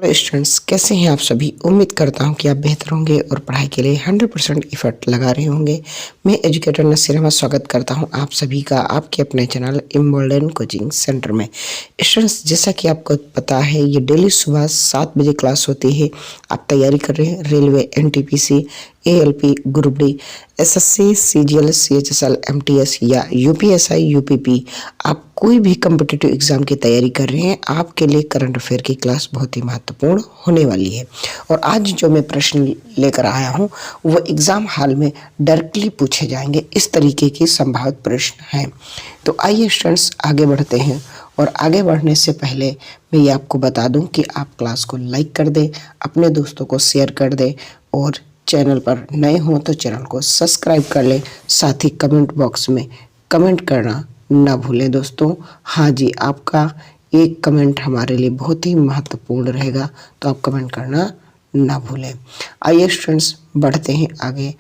Hello students, कैसे हैं आप सभी। उम्मीद करता हूं कि आप बेहतर होंगे और पढ़ाई के लिए 100% एफर्ट लगा रहे होंगे। मैं एजुकेटर नसीर अहमद स्वागत करता हूं आप सभी का आपके अपने चैनल इम्बोल्डन कोचिंग सेंटर में। स्टूडेंट्स, जैसा कि आपको पता है, ये डेली सुबह 7 बजे क्लास होती है। आप तैयारी कर रहे हैं railway, NTPC, ALP, group D, SSC, CGL, CHSL, MTS या यूपीएसआई, यूपीपी, आप कोई भी कम्पिटिटिव एग्जाम की तैयारी कर रहे हैं, आपके लिए करंट अफेयर की क्लास बहुत ही महत्वपूर्ण होने वाली है। और आज जो मैं प्रश्न लेकर आया हूं वो एग्जाम हॉल में डायरेक्टली पूछे जाएंगे, इस तरीके के संभावित प्रश्न हैं। तो आइए स्टूडेंट्स, आगे बढ़ते हैं। और आगे बढ़ने से पहले मैं ये आपको बता दूं कि आप क्लास को लाइक कर दें, अपने दोस्तों को शेयर कर दें, और चैनल पर नए हों तो चैनल को सब्सक्राइब कर लें। साथ ही कमेंट बॉक्स में कमेंट करना ना भूलें दोस्तों। हाँ जी, आपका एक कमेंट हमारे लिए बहुत ही महत्वपूर्ण रहेगा, तो आप कमेंट करना ना भूलें। आइए स्टूडेंट्स, बढ़ते हैं आगे।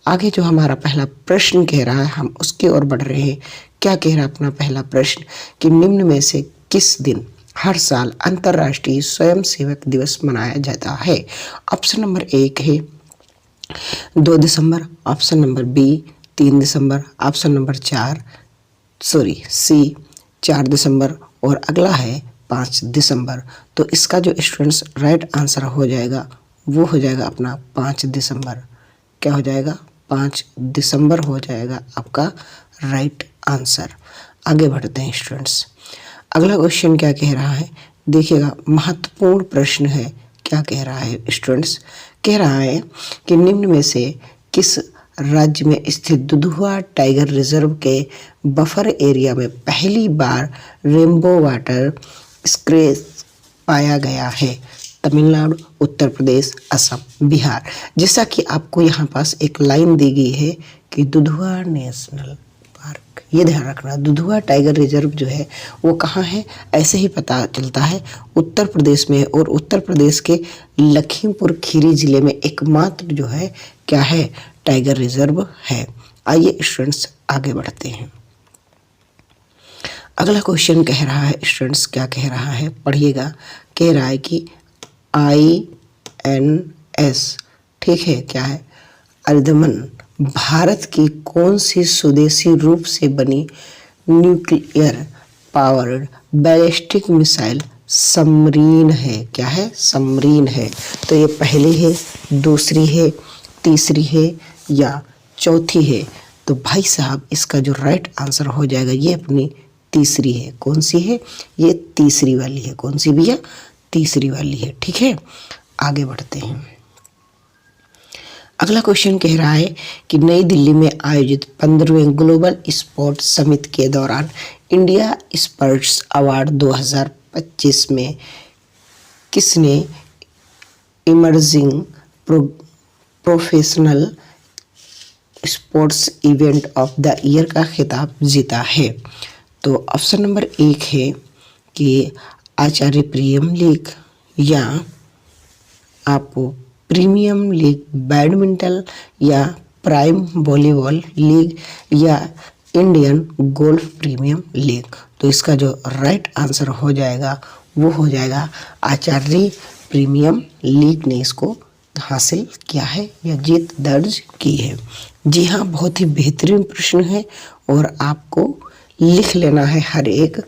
आगे जो हमारा पहला प्रश्न कह रहा है, हम उसकी ओर बढ़ रहे हैं। क्या कह रहा है अपना पहला प्रश्न कि निम्न में से किस दिन हर साल अंतर्राष्ट्रीय स्वयंसेवक दिवस मनाया जाता है। ऑप्शन नंबर 1 है 2 दिसंबर, ऑप्शन नंबर बी 3 दिसंबर, ऑप्शन नंबर सी 4 दिसंबर, और अगला है 5 दिसंबर। तो इसका जो स्टूडेंट्स राइट आंसर हो जाएगा वो हो जाएगा अपना 5 दिसंबर। क्या हो जाएगा? 5 दिसंबर हो जाएगा आपका राइट आंसर। आगे बढ़ते हैं स्टूडेंट्स। अगला क्वेश्चन क्या कह रहा है, देखिएगा, महत्वपूर्ण प्रश्न है। क्या कह रहा है स्टूडेंट्स? कह रहा है कि निम्न में से किस राज्य में स्थित दुधुआ टाइगर रिजर्व के बफर एरिया में पहली बार रेनबो वाटर स्क्रेच पाया गया है? तमिलनाडु, उत्तर प्रदेश, असम, बिहार। जैसा कि आपको यहाँ पास एक लाइन दी गई है कि दुधुआ नेशनल पार्क, ये ध्यान रखना, दुधुआ टाइगर रिजर्व जो है वो कहाँ है, ऐसे ही पता चलता है उत्तर प्रदेश में। और उत्तर प्रदेश के लखीमपुर खीरी जिले में एकमात्र जो है क्या है, टाइगर रिजर्व है। आइए स्टूडेंट्स, आगे बढ़ते हैं। अगला क्वेश्चन कह रहा है स्टूडेंट्स, क्या कह रहा है, पढ़िएगा। कह रहा है कि INS, ठीक है, क्या है, अर्धमन, भारत की कौन सी स्वदेशी रूप से बनी nuclear powered ballistic missile Samreen है? क्या है? समरीन है। तो ये पहली है, दूसरी है, तीसरी है या चौथी है? तो भाई साहब, इसका जो राइट आंसर हो जाएगा ये अपनी तीसरी है। कौन सी है? ये तीसरी वाली है। कौन सी भैया? तीसरी वाली है। ठीक है, आगे बढ़ते हैं। अगला क्वेश्चन कह रहा है कि नई दिल्ली में आयोजित 15वें ग्लोबल स्पोर्ट समिट के दौरान इंडिया स्पोर्ट्स अवार्ड 2025 में किसने emerging professional sports event of the year का खिताब जीता है? तो ऑप्शन नंबर 1 है कि आचार्य प्रीमियर लीग, या आपको प्रीमियम लीग बैडमिंटन, या प्राइम वॉलीबॉल लीग, या इंडियन गोल्फ प्रीमियम लीग। तो इसका जो राइट आंसर हो जाएगा वो हो जाएगा आचार्य प्रीमियम लीग ने इसको हासिल किया है या जीत दर्ज की है। जी हाँ, बहुत ही बेहतरीन प्रश्न है और आपको लिख लेना है हर एक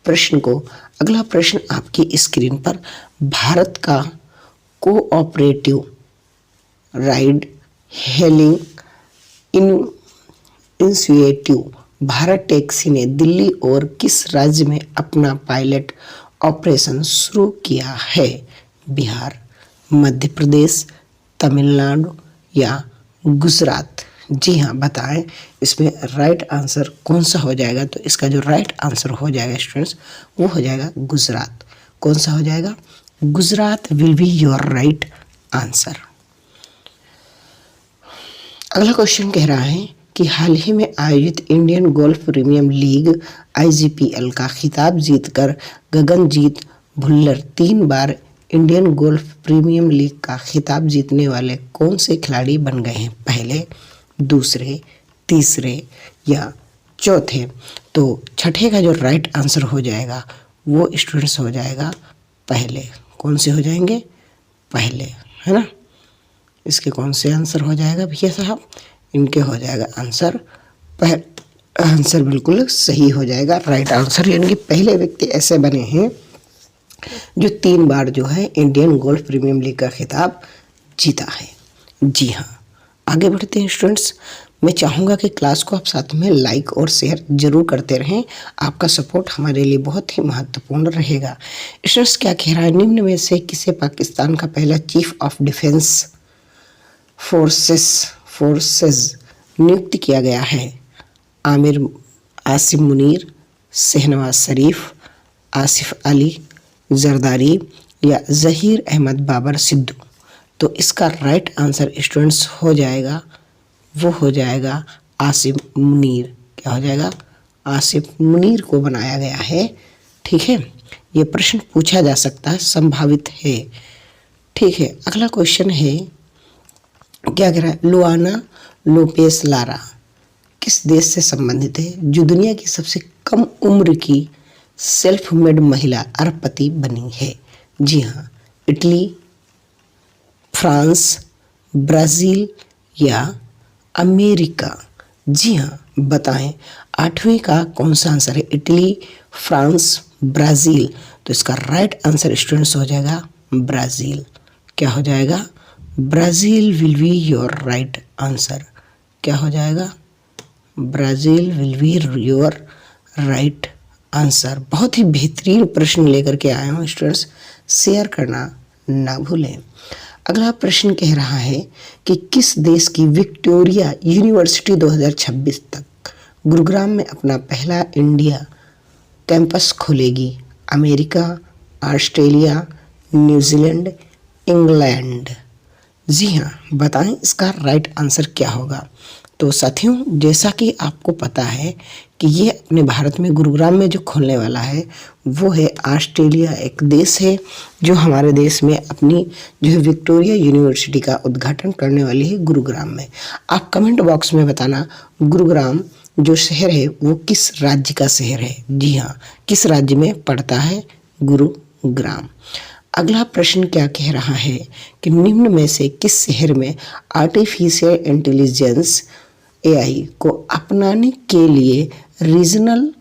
प्रश्न को। अगला प्रश्न आपकी स्क्रीन पर, भारत का cooperative ride hailing initiative Bharat taxi ने दिल्ली और किस राज्य में अपना पायलट ऑपरेशन शुरू किया है? बिहार, मध्य प्रदेश, तमिलनाडु या गुजरात? जी हाँ, बताएं इसमें राइट आंसर कौन सा हो जाएगा? तो इसका जो राइट आंसर हो जाएगा स्टूडेंट्स वो हो जाएगा गुजरात। कौन सा हो जाएगा? Gujarat will be your right answer. अगला क्वेश्चन कह रहा है कि हाल ही में आयोजित Indian golf premium league IGPL का खिताब जीतकर गगनजीत भुल्लर 3 बार इंडियन गोल्फ प्रीमियम लीग का खिताब जीतने वाले कौन से खिलाड़ी बन गए हैं? पहले, दूसरे, तीसरे या चौथे? तो छठे का जो राइट आंसर हो जाएगा वो स्टूडेंट्स हो जाएगा पहले। कौन से हो जाएंगे, पहले, है ना। इसके कौन से आंसर हो जाएगा भैया साहब, इनके हो जाएगा आंसर आंसर बिल्कुल सही हो जाएगा, राइट आंसर। यानी कि पहले व्यक्ति ऐसे बने हैं जो 3 बार जो है इंडियन गोल्फ प्रीमियर लीग का खिताब जीता है। जी हाँ, आगे बढ़ते हैं स्टूडेंट्स। मैं चाहूँगा कि क्लास को आप साथ में लाइक और शेयर जरूर करते रहें, आपका सपोर्ट हमारे लिए बहुत ही महत्वपूर्ण रहेगा। स्टूडेंट्स क्या कह रहा है, निम्न में से किसे पाकिस्तान का पहला चीफ ऑफ डिफेंस फोर्सेस नियुक्त किया गया है? आमिर आसिम मुनीर, शहनवाज शरीफ, आसिफ अली जरदारी या ज़हीर अहमद बाबर सिद्धू? तो इसका राइट आंसर स्टूडेंट्स हो जाएगा, वो हो जाएगा आसिफ मुनीर। क्या हो जाएगा, आसिफ मुनीर को बनाया गया है। ठीक है, ये प्रश्न पूछा जा सकता है, संभावित है। ठीक है, अगला क्वेश्चन है, क्या कह रहा है, लुआना लोपेस लारा किस देश से संबंधित है जो दुनिया की सबसे कम उम्र की सेल्फ मेड महिला अरबपति बनी है? जी हाँ, इटली, फ्रांस, ब्राज़ील या अमेरिका? जी हाँ, बताएं 8वें का कौन सा आंसर है, इटली, फ्रांस, ब्राज़ील? तो इसका राइट आंसर स्टूडेंट्स हो जाएगा ब्राज़ील। क्या हो जाएगा, Brazil will be your right answer. क्या हो जाएगा, Brazil will be your right answer. बहुत ही बेहतरीन प्रश्न लेकर के आए हूँ स्टूडेंट्स, शेयर करना ना भूलें। अगला प्रश्न कह रहा है कि किस देश की विक्टोरिया यूनिवर्सिटी 2026 तक गुरुग्राम में अपना पहला इंडिया कैंपस खोलेगी? America, Australia, New Zealand, England? जी हाँ, बताएं इसका राइट आंसर क्या होगा। तो साथियों, जैसा कि आपको पता है कि ये अपने भारत में गुरुग्राम में जो खोलने वाला है वो है ऑस्ट्रेलिया, एक देश है जो हमारे देश में अपनी जो है विक्टोरिया यूनिवर्सिटी का उद्घाटन करने वाली है गुरुग्राम में। आप कमेंट बॉक्स में बताना गुरुग्राम जो शहर है वो किस राज्य का शहर है। जी हाँ, किस राज्य में पड़ता है गुरुग्राम। अगला प्रश्न क्या कह रहा है कि निम्न में से किस शहर में आर्टिफिशियल इंटेलिजेंस AI को अपनाने के लिए regional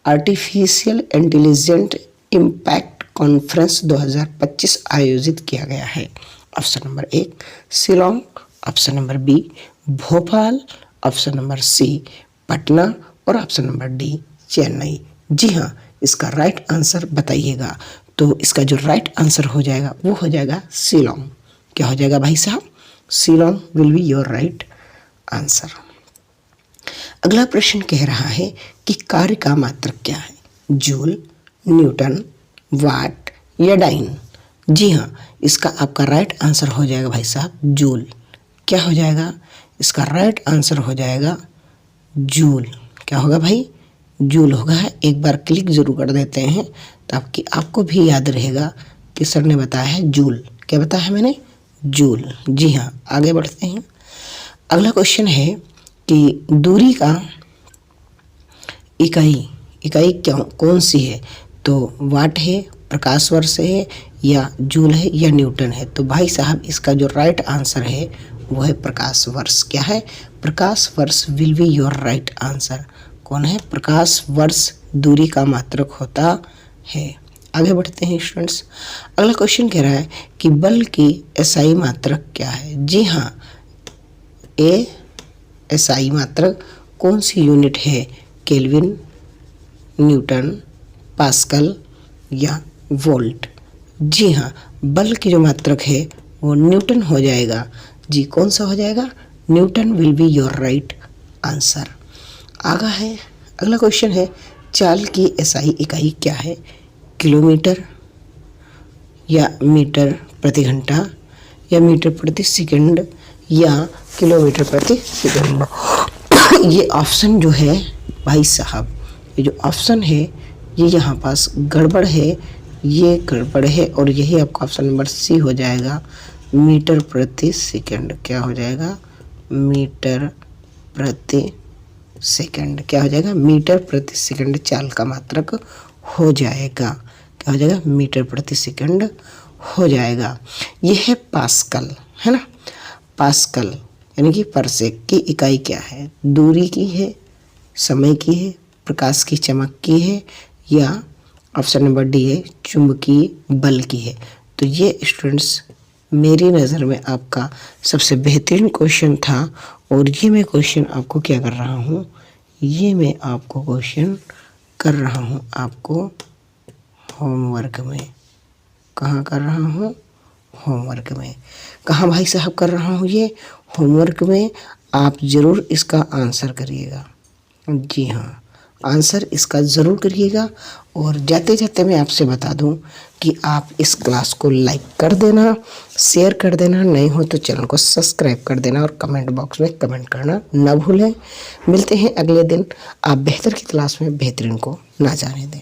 artificial intelligent impact conference 2025 आयोजित किया गया है? Option number 1 Shillong, option number B Bhopal, option number C Patna और ऑप्शन नंबर D चेन्नई। जी हाँ, इसका राइट आंसर बताइएगा। तो इसका जो राइट आंसर हो जाएगा वो हो जाएगा शिलोंग। क्या हो जाएगा भाई साहब, Shillong will be your right answer. अगला प्रश्न कह रहा है कि कार्य का मात्रक क्या है? जूल, न्यूटन, वाट या डाइन? जी हाँ, इसका आपका राइट आंसर हो जाएगा भाई साहब जूल। क्या हो जाएगा, इसका राइट आंसर हो जाएगा जूल। क्या होगा भाई, जूल होगा। एक बार क्लिक जरूर कर देते हैं ताकि आपको भी याद रहेगा कि सर ने बताया है जूल। क्या बताया है मैंने, जूल। जी हाँ, आगे बढ़ते हैं। अगला क्वेश्चन है कि दूरी का इकाई कौन सी है? तो वाट है, प्रकाश वर्ष है या जूल है या न्यूटन है? तो भाई साहब इसका जो राइट आंसर है वो है प्रकाश वर्ष। क्या है, प्रकाश वर्ष will be your right answer. कौन है, प्रकाश वर्ष दूरी का मात्रक होता है। आगे बढ़ते हैं स्टूडेंट्स। अगला क्वेश्चन कह रहा है कि बल की एसआई मात्रक क्या है? जी हाँ, एसआई मात्रक कौन सी यूनिट है? केल्विन, न्यूटन, पास्कल या वोल्ट? जी हाँ, बल की जो मात्रक है वो न्यूटन हो जाएगा। जी, कौन सा हो जाएगा, Newton will be your right answer. अगला क्वेश्चन है चाल की एसआई इकाई क्या है? किलोमीटर या मीटर प्रति घंटा या मीटर प्रति सेकंड या किलोमीटर प्रति सेकंड? ये ऑप्शन जो है भाई साहब, ये जो ऑप्शन है ये यहाँ पास गड़बड़ है, ये गड़बड़ है और यही आपका ऑप्शन नंबर C हो जाएगा, मीटर प्रति सेकंड। क्या हो जाएगा, मीटर प्रति सेकंड। क्या हो जाएगा, मीटर प्रति सेकंड चाल का मात्रक हो जाएगा। क्या हो जाएगा, मीटर प्रति सेकंड हो जाएगा। यह है पास्कल, है ना। पास्कल यानी कि परसेक की इकाई क्या है, दूरी की है, समय की है, प्रकाश की चमक की है, या ऑप्शन नंबर डी है चुंबकीय बल की है। तो ये स्टूडेंट्स मेरी नज़र में आपका सबसे बेहतरीन क्वेश्चन था, और ये मैं क्वेश्चन आपको क्या कर रहा हूँ, ये मैं आपको क्वेश्चन कर रहा हूँ आपको होमवर्क में। कहाँ कर रहा हूँ, होमवर्क में। कहाँ भाई साहब कर रहा हूँ, ये होमवर्क में। आप ज़रूर इसका आंसर करिएगा, जी हाँ आंसर इसका ज़रूर करिएगा। और जाते जाते मैं आपसे बता दूं कि आप इस क्लास को लाइक कर देना, शेयर कर देना, नहीं हो तो चैनल को सब्सक्राइब कर देना, और कमेंट बॉक्स में कमेंट करना ना भूलें। मिलते हैं अगले दिन। आप बेहतर की तलाश में बेहतरीन को ना जाने दें।